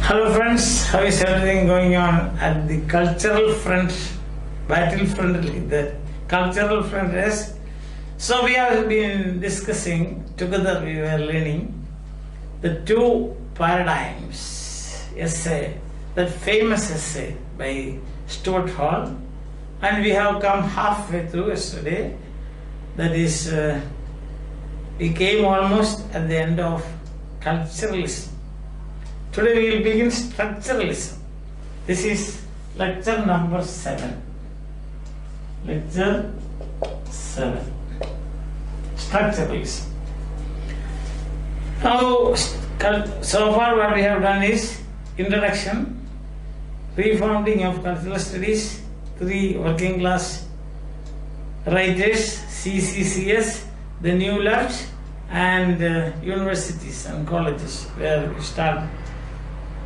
Hello friends, how is everything going on at the cultural front, battlefront, the cultural front is? So we have been discussing, together we were learning the two paradigms essay, that famous essay by Stuart Hall, and we have come halfway through yesterday. That is, we came almost at the end of culturalism. Today we will begin structuralism. This is lecture number 7. Lecture 7. Structuralism. Now, so far what we have done is introduction, refounding of cultural studies, 3 working class writers, CCCS, the new left, and universities and colleges where we start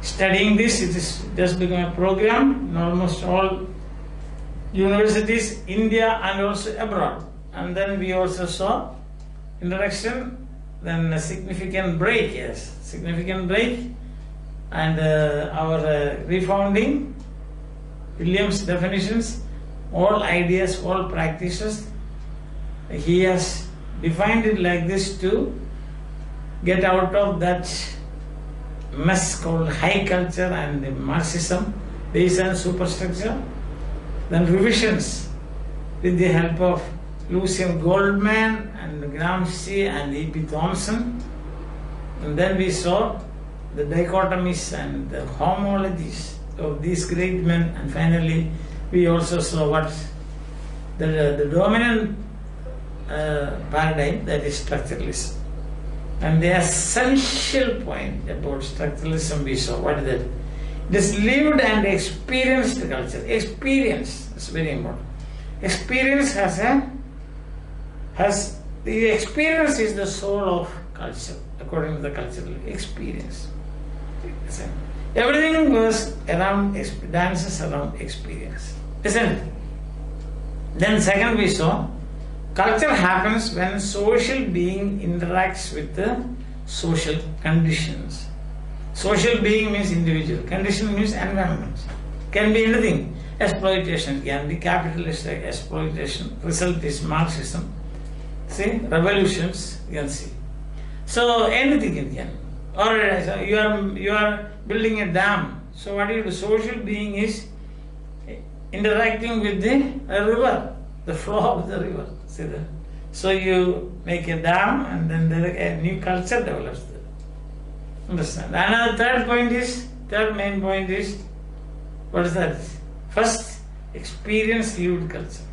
studying this. It is just become a program in almost all universities, India and also abroad. And then we also saw introduction, then a significant break, and our refounding, William's definitions, all ideas, all practices. He has defined it like this to get out of that mess called high culture and Marxism based on superstructure. Then revisions with the help of Lucien Goldman and Gramsci and E.P. Thompson. And then we saw the dichotomies and the homologies of these great men, and finally we also saw what the dominant paradigm, that is structuralism. And the essential point about structuralism we saw, what is that? It is lived and experienced culture. Experience is very important. Experience the experience is the soul of culture, according to the cultural experience. Everything goes around, dances around experience, isn't it? Then second we saw, culture happens when social being interacts with the social conditions. Social being means individual, condition means environment. Can be anything. Exploitation can be capitalist exploitation. Result is Marxism. See, revolutions you can see. So anything it can. Or you are building a dam. So what do you do? Social being is interacting with the river, the flow of the river. See that? So you make a dam, and then a new culture develops there. Understand? Another third main point is, what is that? First, experience lived culture.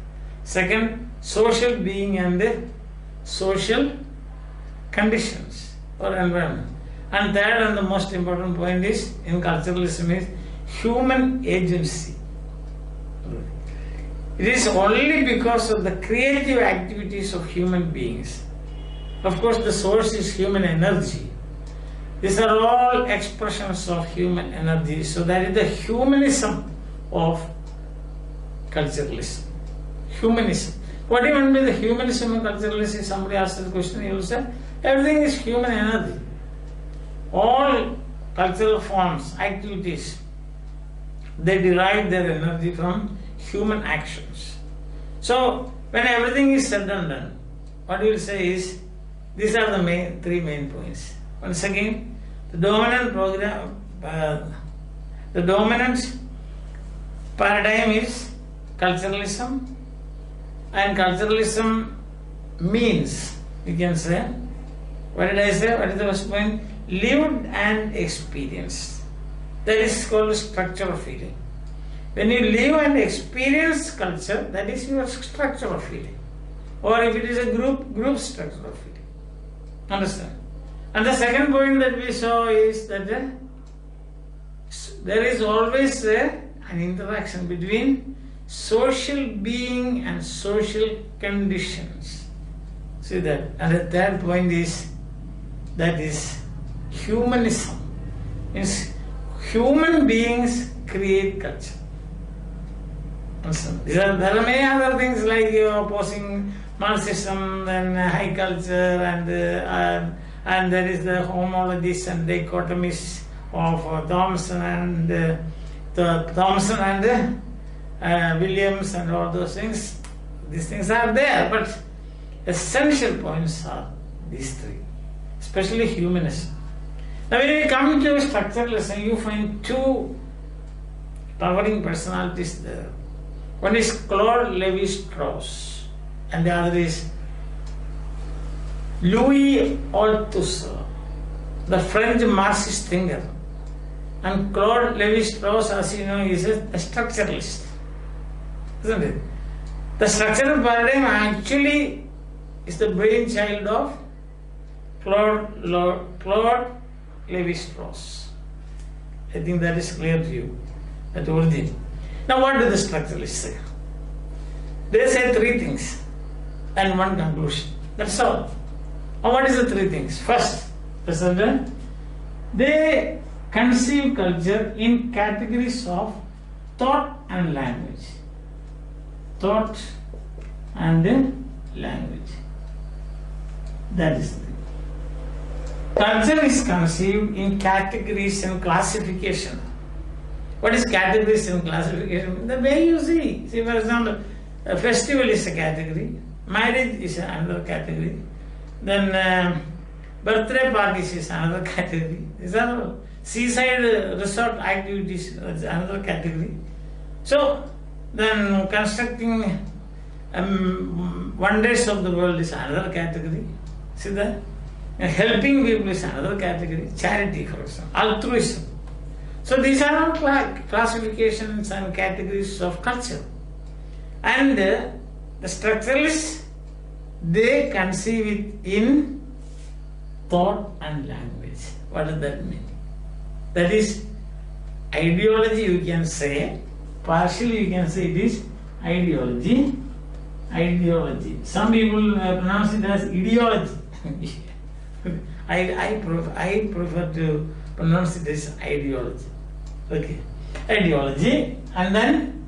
Second, social being and the social conditions or environment. And third and the most important point is, in culturalism, is human agency. It is only because of the creative activities of human beings. Of course, the source is human energy. These are all expressions of human energy. So that is the humanism of culturalism. Humanism. What do you mean by the humanism of culturalism? If somebody asks the question, he will say, everything is human energy. All cultural forms, activities, they derive their energy from human actions. So when everything is said and done, what we will say is, these are the 3 main points. Once again, the dominant paradigm is culturalism, and culturalism means, you can say, what did I say? What is the first point? Lived and experienced. That is called structure of feeling. When you live and experience culture, that is your structure of feeling. Or if it is a group structure of feeling. Understand? And the second point that we saw is that there is always an interaction between social being and social conditions. See that? And the third point is, that is humanism. Means human beings create culture. There are many other things like opposing Marxism and high culture, and there is the homologies and dichotomies of Thomson and Williams and all those things. These things are there, but essential points are these three, especially humanism. Now, when you come to structuralism, you find two towering personalities there. One is Claude Lévi-Strauss, and the other is Louis Althusser, the French Marxist thinker. And Claude Lévi-Strauss, as you know, is a structuralist, isn't it? The structural paradigm actually is the brainchild of Claude Lévi-Strauss. I think that is clear to you, at origin. Now, what do the structuralists say? They say three things and one conclusion. That's all. And what is the three things? First, they conceive culture in categories of thought and language. Thought and language. That is the thing. Culture is conceived in categories and classification. What is categories and classification? The way you see. See, for example, a festival is a category, marriage is another category, then birthday parties is another category. These are seaside resort activities is another category. So, then constructing wonders of the world is another category. See that? Helping people is another category. Charity, for example. Altruism. So these are all classifications and categories of culture. And the structuralists, they conceive it in thought and language. What does that mean? That is ideology, you can say. Partially you can say it is ideology. Ideology. Some people pronounce it as ideology. I prefer to pronounce it as ideology. Okay. Ideology, and then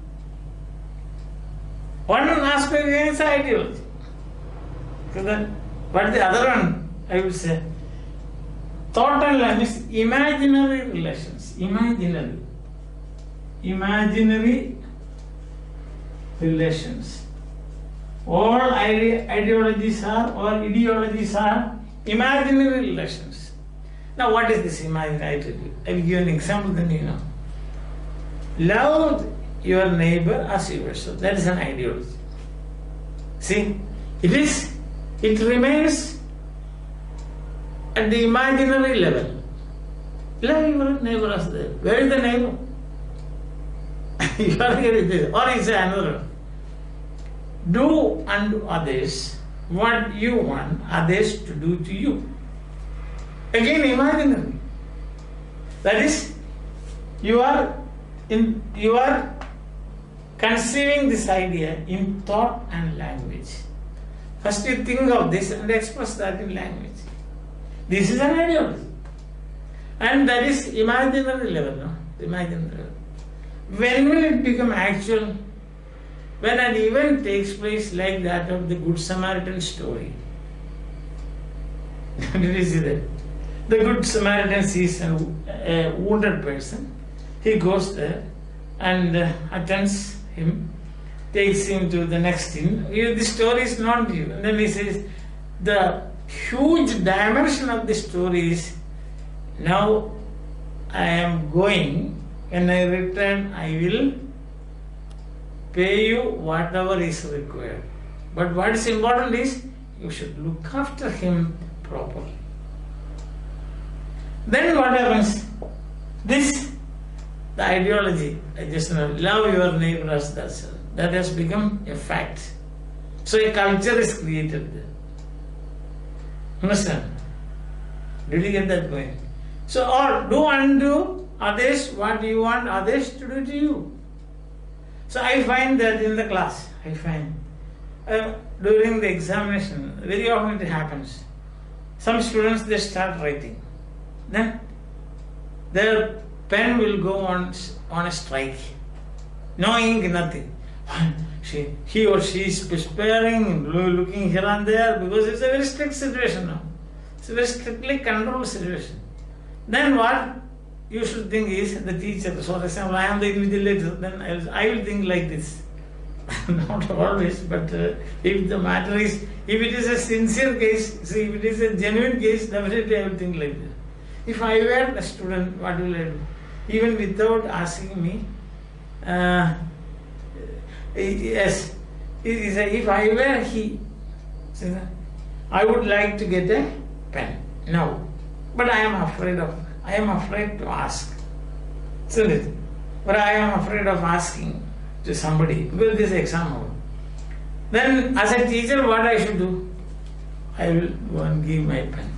one aspect is ideology. So then, what the other one? I would say thought and language, imaginary relations. Imaginary relations. All ideologies are, or ideologies are imaginary relations. Now, what is this imaginary? I will give an example, then you know. Love your neighbor as yourself. That is an ideology. See, it remains at the imaginary level. Love your neighbor as the. Where is the neighbor? You are getting this. Or is another. Do unto others what you want others to do to you. Again, imaginary. That is, you are conceiving this idea in thought and language. First you think of this and express that in language. This is an ideology. And that is imaginary level, no? Imaginary level. When will it become actual? When an event takes place like that of the Good Samaritan story. Did you see that? The Good Samaritan sees a wounded person. He goes there and attends him, takes him to the next inn. The story is not new. And then he says, the huge dimension of the story is, now I am going, when I return I will pay you whatever is required. But what is important is, you should look after him properly. Then what happens? The ideology, I just know, love your neighbor as thyself, that has become a fact. So a culture is created there. Understand? Did you get that point? So, or do unto others what you want others to do to you. So I find that in the class, during the examination, very often it happens. Some students, they start writing. Then their pen will go on a strike. No ink, nothing. He or she is perspiring, looking here and there, because it's a very strict situation now. It's a very strictly controlled situation. Then what? you should think is the teacher. So, for example, I am the invigilator, then I will think like this. Not always, but if the matter is, if it is a sincere case, see, if it is a genuine case, definitely I will think like this. If I were a student, what will I do? Even without asking me, yes, if I were he, I would like to get a pen. No, but I am afraid to ask. Isn't it? But I am afraid of asking to somebody because this exam hall. Then as a teacher, what I should do? I will go and give my pen.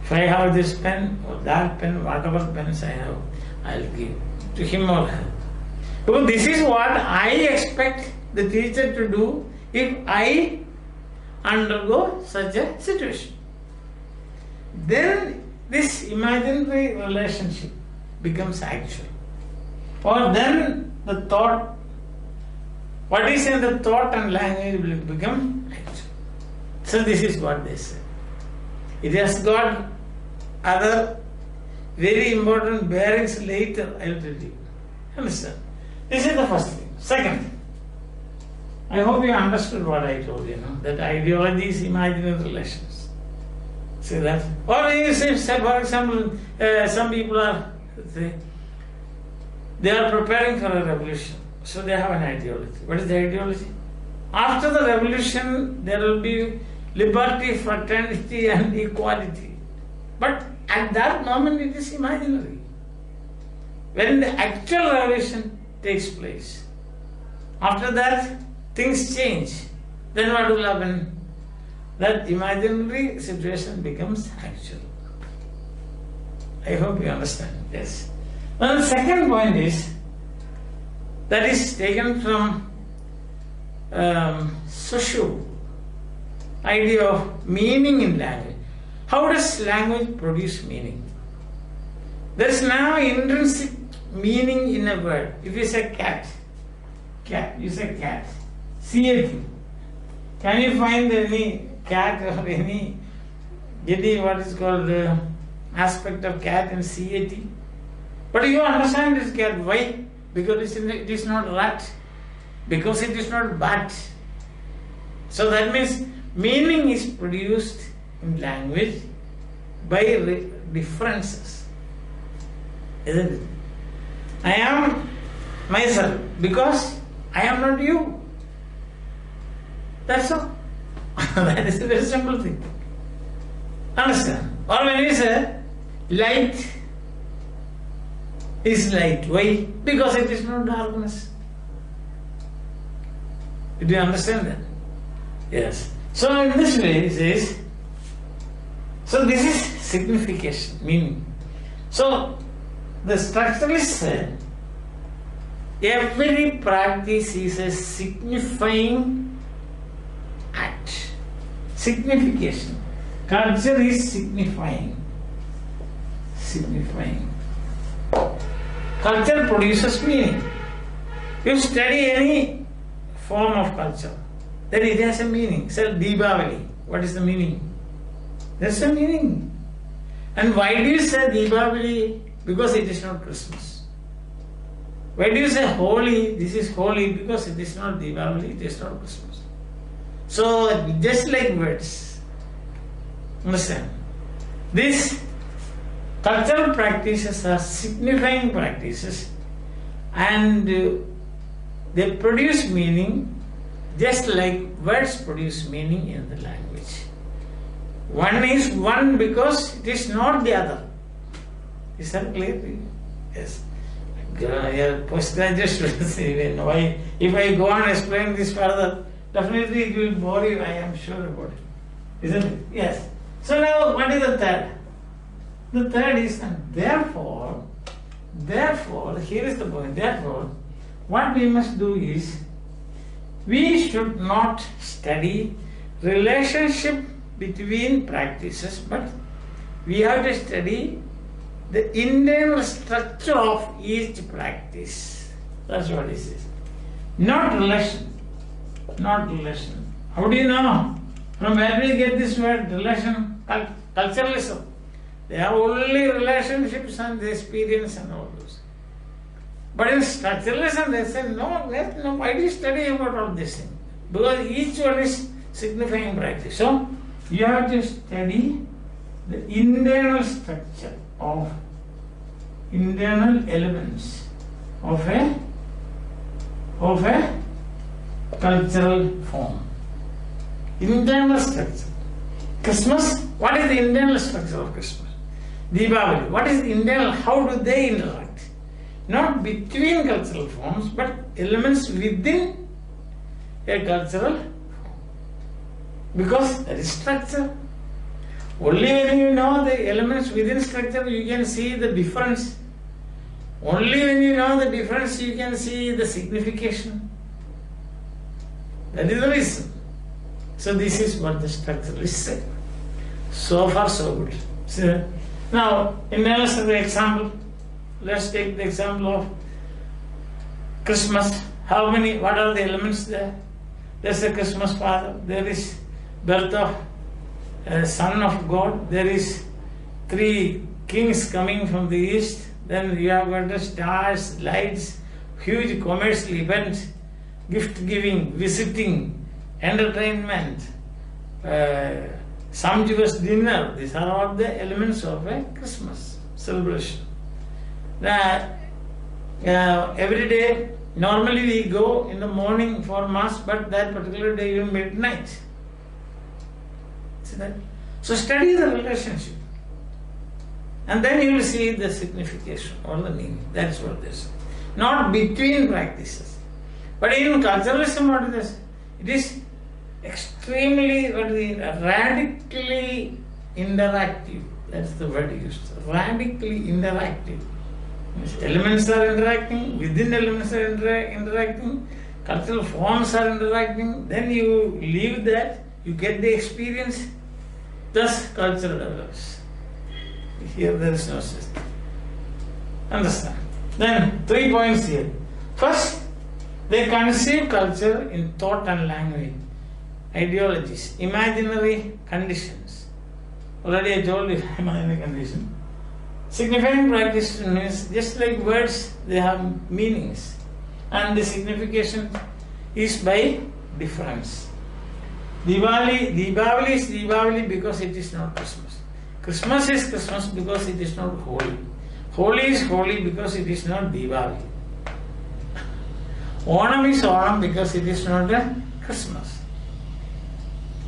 If I have this pen or that pen, whatever pens I have, I will give to him or her. Because this is what I expect the teacher to do if I undergo such a situation. Then this imaginary relationship becomes actual. Or then the thought, what is in the thought and language will become actual. So this is what they say. It has got other very important bearings later, I will tell you. Understand? This is the first thing. Second, I hope you understood what I told you, that ideology is imaginary relations. See that? Or you say, for example, some people are, they are preparing for a revolution. So they have an ideology. What is the ideology? After the revolution, there will be liberty, fraternity and equality. But at that moment, it is imaginary. When the actual revolution takes place, after that, things change. Then what will happen? That imaginary situation becomes actual. I hope you understand. Yes. Now the second point is, that is taken from social idea of meaning in language. How does language produce meaning? There is now intrinsic meaning in a word. If you say cat, you say cat, CAT. Can you find any cat or any what is called aspect of cat in CAT? But you understand this cat. Why? Because it is not rat. Because it is not bat. So that means meaning is produced in language by differences. Isn't it? I am myself because I am not you. That's all. That is a very simple thing. Understand? Or when you say light is light. Why? Because it is not darkness. Do you understand that? Yes. So in this way it says, so this is signification, meaning. So the structuralist said, every practice is a signifying act. Signification. Culture is signifying. Culture produces meaning. You study any form of culture, then it has a meaning. Say Deepavali. What is the meaning? There's a meaning. And why do you say Deepavali? Because it is not Christmas. Why do you say holy? This is holy because it is not Deepavali, it is not Christmas. So just like words. Understand? These cultural practices are signifying practices and they produce meaning just like words produce meaning in the language. One is one because it is not the other. Is that clear to you? Yes. Postgraduate students, even why, if I go on explaining this further, definitely it will bore you, I am sure about it. Isn't it? Yes. So now what is the third? The third is, and therefore, here is the point, therefore, what we must do is, we should not study relationship between practices, but we have to study the internal structure of each practice. That's what he says. Not relation. Not relation. How do you know? From where do you get this word relation? Culturalism. They have only relationships and experience and all those. But in structuralism, they say, no, why do you study about all this thing? Because each one is signifying practice. So, you have to study the internal structure of internal elements of a cultural form. Internal structure. Christmas, what is the internal structure of Christmas? Deepavali, what is the internal, how do they interact? Not between cultural forms, but elements within a cultural form. Because that is structure. Only when you know the elements within structure, you can see the difference. Only when you know the difference, you can see the signification. That is the reason. So this is what the structuralists say. So far, so good. So, now, in the example, let's take the example of Christmas. What are the elements there? There's a Christmas father. There is birth of a son of God. There is 3 kings coming from the east. Then you have got the stars, lights, huge commercial event, gift giving, visiting, entertainment, sumptuous dinner. These are all the elements of a Christmas celebration. Every day, normally we go in the morning for mass, but that particular day you midnight. See that? So study the relationship. And then you will see the signification or the meaning. That's what they say. Not between practices. But in culturalism, what is this? It is extremely, radically interactive. That's the word used. Radically interactive. Elements are interacting, within elements are interacting, cultural forms are interacting, then you leave that, you get the experience, thus culture develops. Here there is no system. Understand? Then 3 points here. First, they conceive culture in thought and language, ideologies, imaginary conditions. Already I told you, imaginary condition. Signifying practice means just like words, they have meanings, and the signification is by difference. Diwali is Diwali because it is not Christmas. Christmas is Christmas because it is not holy. Holy is holy because it is not Diwali. Onam is Onam because it is not a Christmas.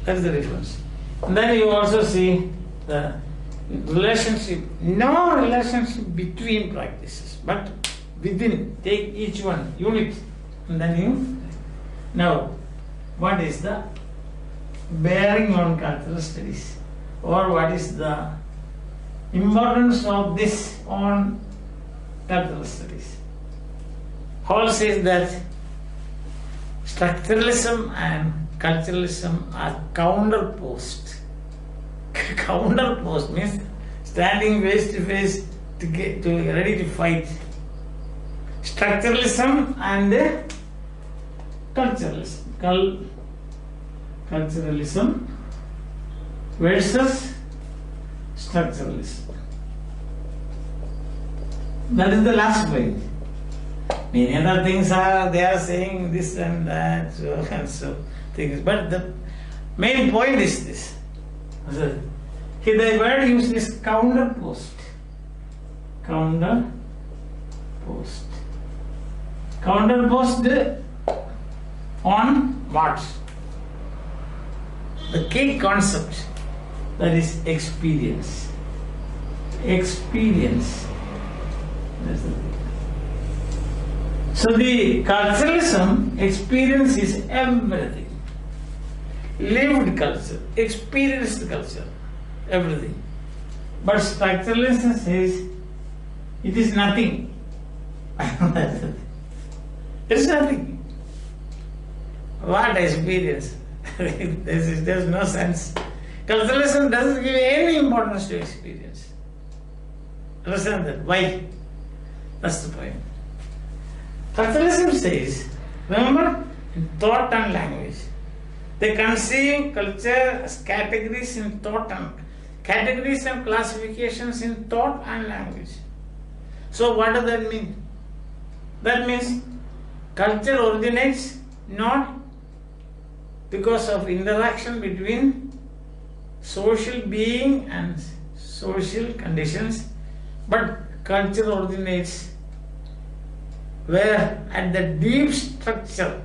That is the difference. And then you also see the relationship, no relationship between practices, but within. Take each one, unit, and then you. Now, what is the bearing on cultural studies, or what is the importance of this on cultural studies? Hall says that structuralism and culturalism are counterposed. Counterpost means standing face to face to get to ready to fight. Structuralism and culturalism. Culturalism versus structuralism. That is the last point. Many other things they are saying this and that, so and so things. But the main point is this. Here the word used is counterpost. Counterpost. Counterpost on what? The key concept, that is experience. Experience. That's the thing. So the culturalism, experience is everything. Lived culture, experienced culture, everything. But structuralism says it is nothing. It's nothing. What experience? There's no sense. Culturalism doesn't give any importance to experience. Understand that? Why? That's the point. Structuralism says, remember, in thought and language. They conceive culture as categories in thought and categories and classifications in thought and language. So what does that mean? That means culture originates not because of interaction between social being and social conditions, but culture originates where at the deep structure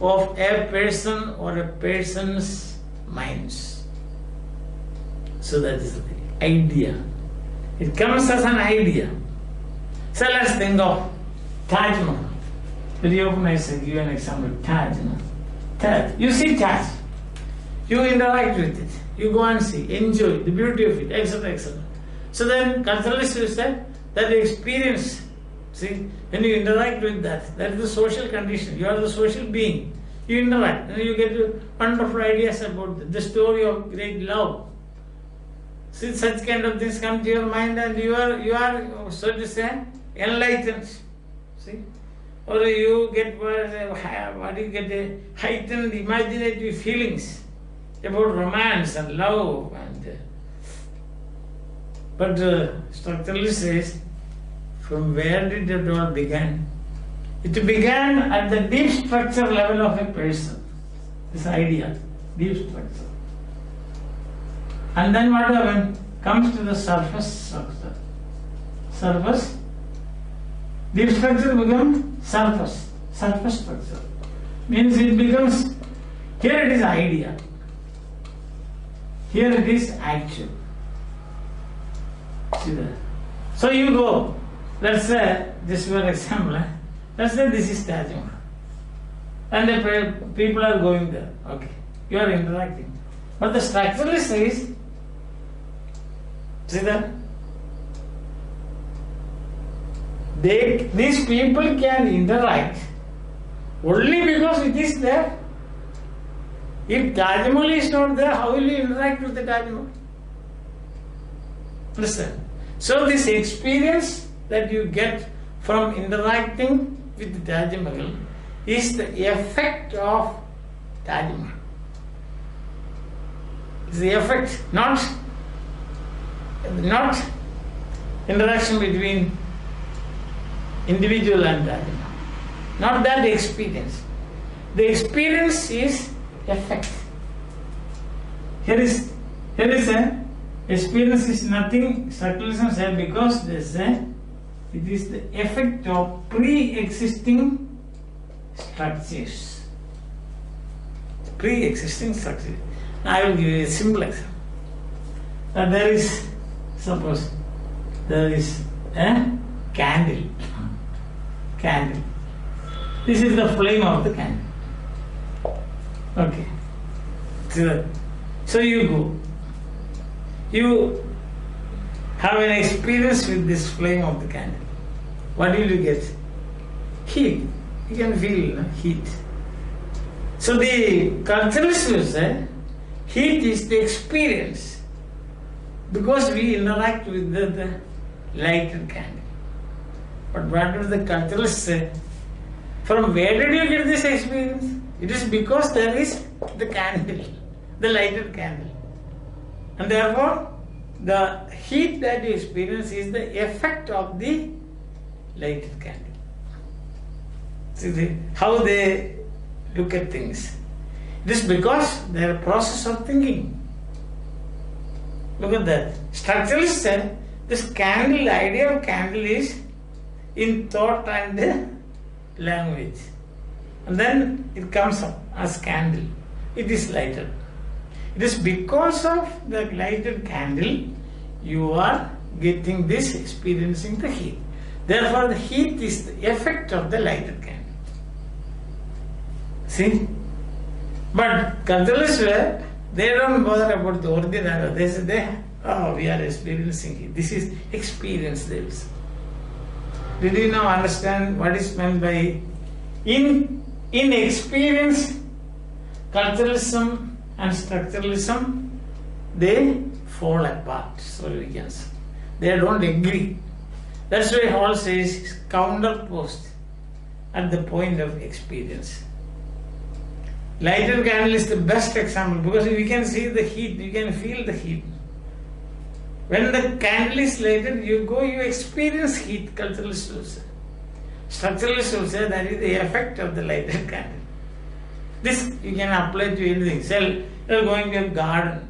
of a person or a person's minds. So that is the idea. It comes as an idea. So let's think of Taj Mahal. Very often I say, give an example, Taj. Taj. You see Taj. You interact with it. You go and see, enjoy the beauty of it, etc., etc. So then culturalists will say that the experience, see, when you interact with that, that is the social condition. You are the social being. You interact, and you get wonderful ideas about the story of great love. See, such kind of things come to your mind, and you are so to say enlightened. See, or you get what you get a heightened imaginative feelings about romance and love, and but structuralist says, from where did it all begin? It began at the deep structure level of a person. This idea, deep structure. And then what happens? Comes to the surface structure. Surface. Deep structure becomes surface. Surface structure. Means it becomes, here it is idea. Here it is actual. See that? So you go, let's say, this is your example. Let's say this is Taj Mahal. And the people are going there. Okay. You are interacting. But the structuralist says, see that? These people can interact only because it is there. If Taj Mahal is not there, how will you interact with the Taj Mahal? Understand? So this experience that you get from interacting with the Taj Mahal is the effect of Taj Mahal. It's the effect, not interaction between individual and Taj Mahal. Not that experience. The experience is effect. Here is a experience is nothing, structuralism said, because they say it is the effect of pre-existing structures. Pre-existing structures. Now I will give you a simple example. There is, suppose, there is a candle. Candle. This is the flame of the candle. Okay. So you go. You have an experience with this flame of the candle. What will you get? Heat. You can feel heat. So the culturalists will say heat is the experience because we interact with the lighted candle. But what does the culturalists say? From where did you get this experience? It is because there is the candle, the lighted candle. And therefore, the heat that you experience is the effect of the lighted candle. See how they look at things. It is because they are a process of thinking. Look at that. Structuralists say this candle, the idea of candle is in thought and language. And then it comes up as candle. It is lighted. It is because of the lighted candle you are getting this, experiencing the heat. Therefore, the heat is the effect of the lighted candle. See? But culturalists, they don't bother about the original. They say, we are experiencing heat. This is experience, they will say. Did you now understand what is meant by in experience, culturalism and structuralism, they fall apart, so we can say. They don't agree. That's why Hall says counterpost at the point of experience. Lighted candle is the best example because we can see the heat, you can feel the heat. When the candle is lighted, you go, you experience heat. Culturalists will say. Structuralists will say that is the effect of the lighted candle. This you can apply to anything. Say you are going to a garden.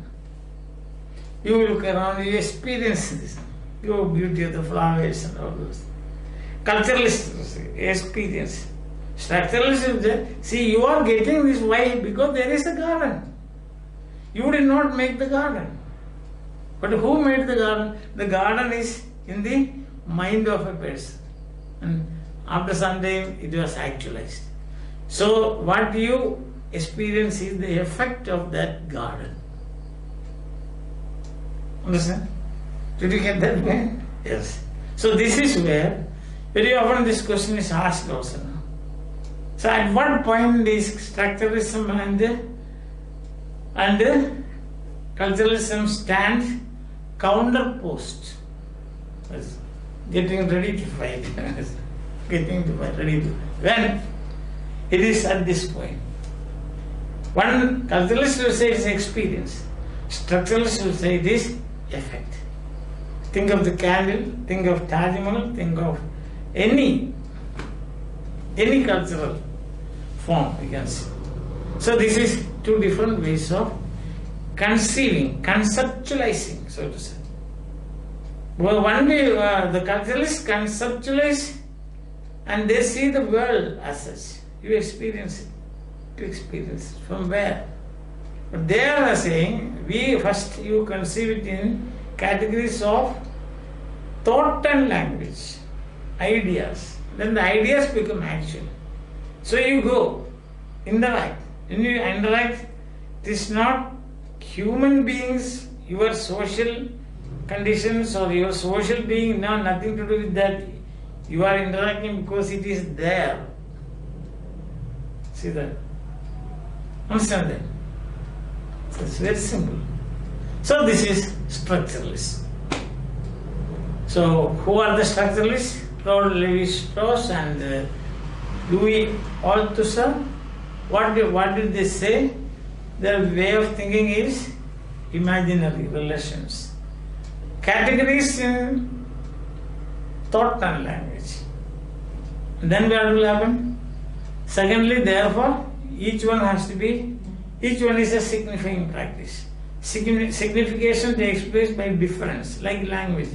You look around, you experience this. Your beauty of the flowers and all those. Culturalists will say, experience. Structuralists will say, see, you are getting this. Why? Because there is a garden. You did not make the garden. But who made the garden? The garden is in the mind of a person. And after some time, it was actualized. So, what you experience is the effect of that garden. Understand? Did you get that way? Yes. So, this is where very often this question is asked also. So, at what point is structuralism and culturalism stand counterpost? Getting ready to fight. Getting to fight, ready to fight. When it is at this point. One culturalist will say it is experience. Structuralist will say it is effect. Think of the candle, think of Taj Mahal, think of any cultural form you can see. So this is two different ways of conceiving, conceptualizing, so to say. Well, one way the culturalists conceptualize and they see the world as such. You experience it. You experience it. From where? But they are saying, you conceive it in categories of thought and language, ideas. Then the ideas become actual. So you go, interact. When you interact, it is not human beings, your social conditions or your social being, no, nothing to do with that. You are interacting because it is there. See that? Understand that? So it's very simple. So this is structuralists. So who are the structuralists? Lord Levi-Strauss and Louis Althusser. What did they say? Their way of thinking is imaginary relations. Categories in thought and language. And then what will happen? Secondly, therefore, each one is a signifying practice. Signification takes place by difference, like language.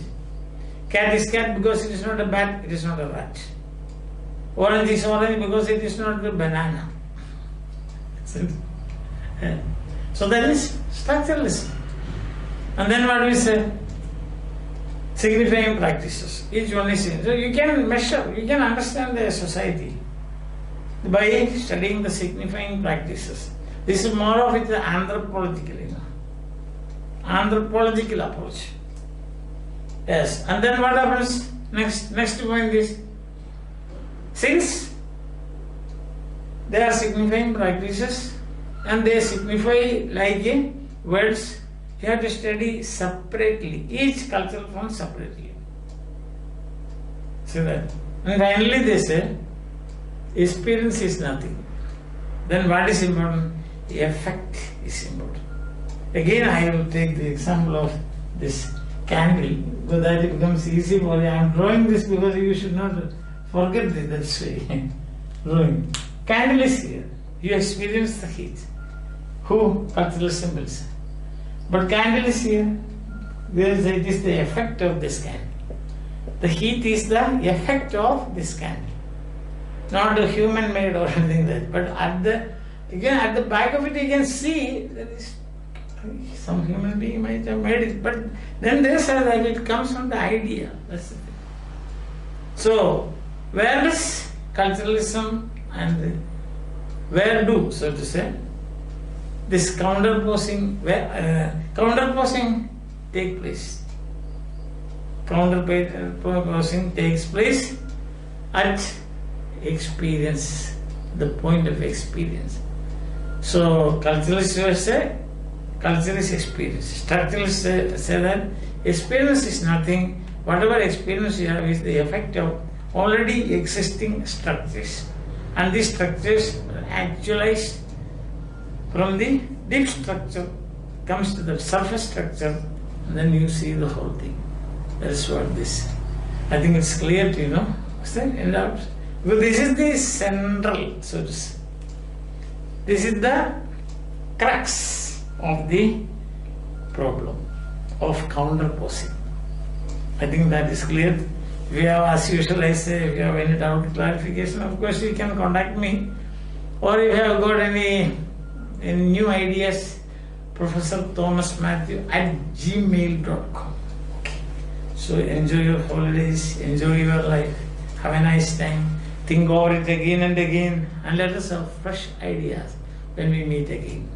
Cat is cat because it is not a bat, it is not a rat. Orange is orange because it is not a banana. So that is structuralism. And then what we say? Signifying practices. Each one is in. So you can measure, you can understand the society by studying the signifying practices. This is more of the anthropological, anthropological approach. Yes. And then what happens? Next point is, since they are signifying practices and they signify like words, you have to study separately, each cultural form separately. See that? And finally they say, experience is nothing. Then what is important? The effect is important. Again I will take the example of this candle, so that it becomes easy for you. I am drawing this because you should not forget this, that's why. Drawing. Candle is here. You experience the heat. Who? Cultural symbols. But candle is here. It is the effect of this candle. The heat is the effect of this candle. Not a human made or anything like that. But at the back of it you can see there is some human being might have made it. But then they say that it comes from the idea. That's the thing. So where does culturalism and where do, so to say, this counterposing take place? Counterposing takes place at experience, the point of experience. So culturalists will say culture is experience. Structuralists say that experience is nothing. Whatever experience you have is the effect of already existing structures. And these structures are actualized from the deep structure, comes to the surface structure, and then you see the whole thing. That's what this. I think it's clear to you, know. Is there any doubt? Well, this is the central, so to say. This is the crux of the problem of counterposing. I think that is clear. If you have, as usual, I say, if you have any doubt, clarification, of course you can contact me. Or if you have got any new ideas, Professor Thomas Mathew at gmail.com. Okay. So enjoy your holidays, enjoy your life, have a nice time, think over it again and again, and let us have fresh ideas when we meet again.